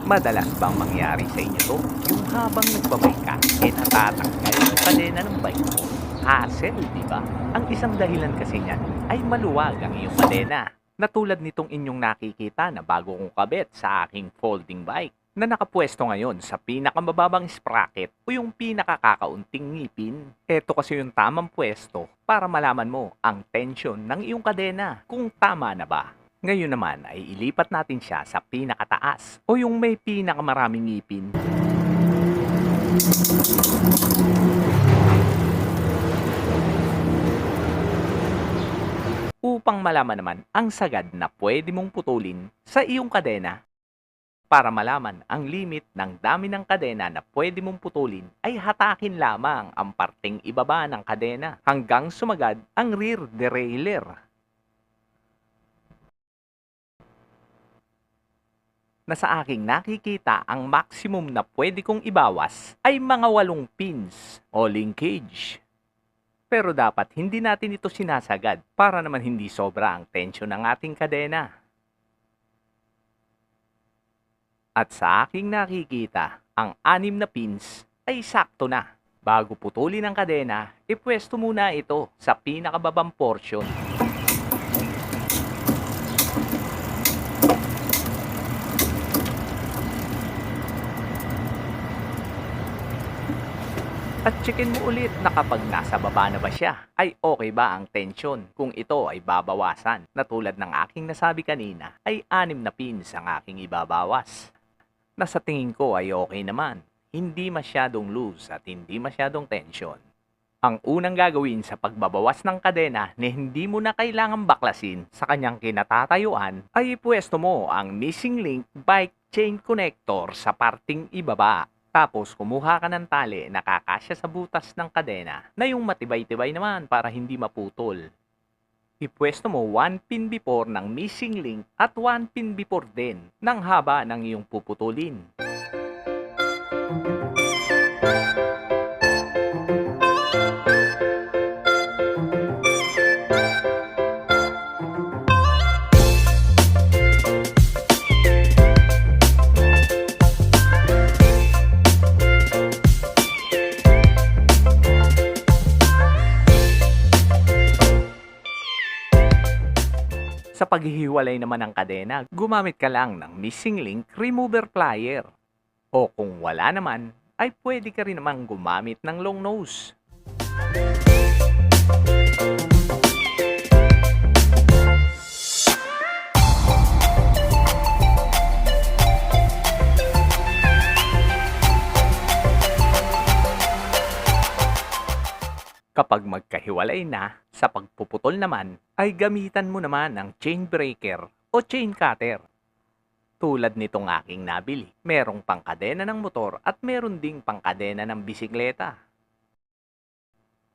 Madalas bang mangyari sa inyo 'to, yung habang nagbabike ka, natatanggal yung kadena ng bike mo? Hassle, 'di ba? Ang isang dahilan kasi niyan ay maluwag ang iyong kadena, na tulad nitong inyong nakikita na bago kong kabit sa aking folding bike, na nakapuesto ngayon sa pinakamababang sprocket o yung pinakakakaunting ngipin. Eto kasi yung tamang puwesto para malaman mo ang tensyon ng iyong kadena kung tama na ba. Ngayon naman ay ilipat natin siya sa pinakataas o yung may pinakamaraming ngipin. Upang malaman naman ang sagad na pwede mong putulin sa iyong kadena. Para malaman ang limit ng dami ng kadena na pwede mong putulin ay hatakin lamang ang parteng ibaba ng kadena hanggang sumagad ang rear derailleur. Na sa aking nakikita ang maximum na pwede kong ibawas ay mga 8 pins o linkage. Pero dapat hindi natin ito sinasagad para naman hindi sobra ang tensyon ng ating kadena. At sa aking nakikita, ang 6 na pins ay sakto na. Bago putulin ang kadena, ipwesto muna ito sa pinakababang portion. At checkin mo ulit na kapag nasa baba na ba siya, ay okay ba ang tensyon kung ito ay babawasan. Na tulad ng aking nasabi kanina, ay 6 na pins ang aking ibabawas. Na sa tingin ko ay okay naman. Hindi masyadong loose at hindi masyadong tensyon. Ang unang gagawin sa pagbabawas ng kadena na hindi mo na kailangang baklasin sa kanyang kinatatayuan ay ipwesto mo ang missing link bike chain connector sa parting ibaba. Tapos kumuha ka ng tali na kakasya sa butas ng kadena na yung matibay-tibay naman para hindi maputol. Ipwesto mo 1 pin before ng missing link at 1 pin before din ng haba ng iyong puputulin. Sa paghihiwalay naman ng kadena, gumamit ka lang ng missing link remover plier. O kung wala naman, ay pwede ka rin naman gumamit ng long nose. Kapag magkahiwalay na, sa pagpuputol naman, ay gamitan mo naman ng chain breaker o chain cutter. Tulad nitong aking nabili, merong pangkadena ng motor at meron ding pangkadena ng bisikleta.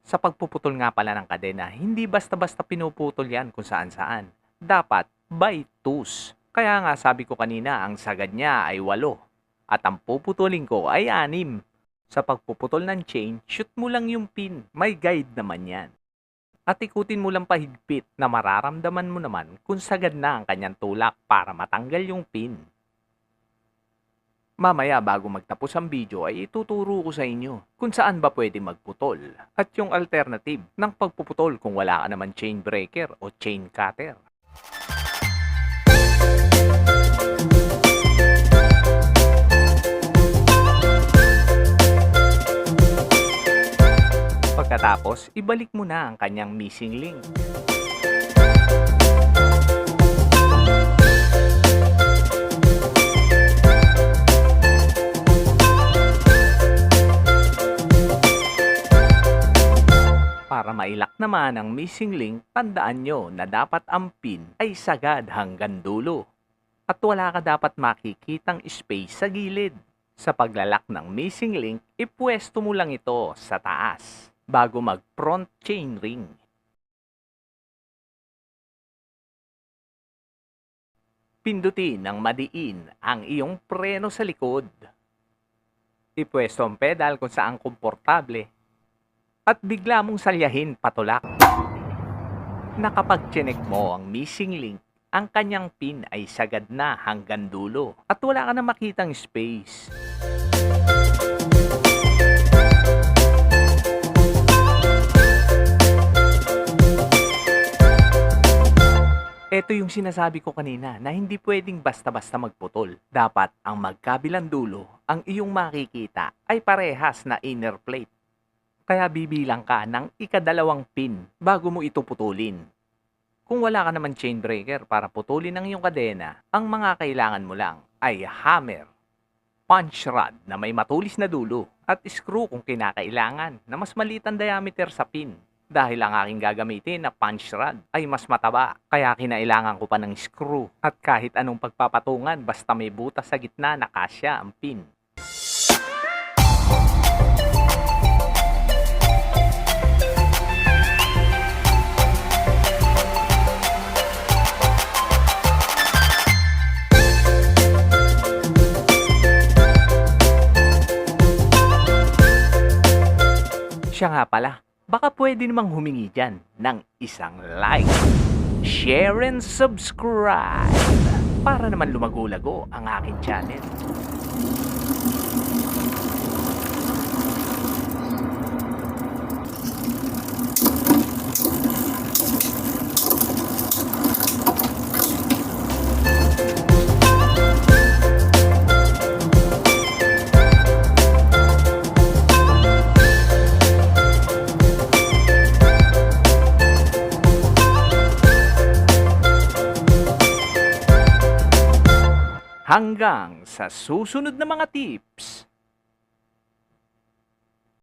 Sa pagpuputol nga pala ng kadena, hindi basta-basta pinuputol yan kung saan-saan. Dapat by twos. Kaya nga sabi ko kanina, ang sagad niya ay 8 at ang puputulin ko ay 6. Sa pagpuputol ng chain, shoot mo lang yung pin. May guide naman yan. At ikutin mo lang pahigpit na mararamdaman mo naman kung sagad na ang kanyang tulak para matanggal yung pin. Mamaya bago magtapos ang video ay ituturo ko sa inyo kung saan ba pwede magputol at yung alternative ng pagpuputol kung wala ka naman chain breaker o chain cutter. Pagkatapos, ibalik mo na ang kanyang missing link. Para mailak naman ang missing link, tandaan nyo na dapat ang pin ay sagad hanggang dulo. At wala ka dapat makikitang space sa gilid. Sa paglalak ng missing link, ipwesto mo lang ito sa taas bago mag-front chain ring. Pindutin ng madiin ang iyong preno sa likod. Ipwesto ang pedal kung saan komportable at bigla mong salyahin patulak. Na kapag chinek mo ang missing link, ang kanyang pin ay sagad na hanggang dulo at wala ka na makitang space. Ito yung sinasabi ko kanina na hindi pwedeng basta-basta magputol. Dapat ang magkabilang dulo, ang iyong makikita ay parehas na inner plate. Kaya bibilang ka ng ikadalawang pin bago mo ito putulin. Kung wala ka naman chain breaker para putulin ang iyong kadena, ang mga kailangan mo lang ay hammer, punch rod na may matulis na dulo, at screw kung kinakailangan na mas maliit ang diameter sa pin. Dahil ang aking gagamitin na punch rod ay mas mataba, kaya kinailangan ko pa ng screw. At kahit anong pagpapatungan basta may butas sa gitna na kasya ang pin. Siya nga pala, baka pwede namang humingi dyan ng isang like, share and subscribe para naman lumago-lago ang aking channel. Hanggang sa susunod na mga tips.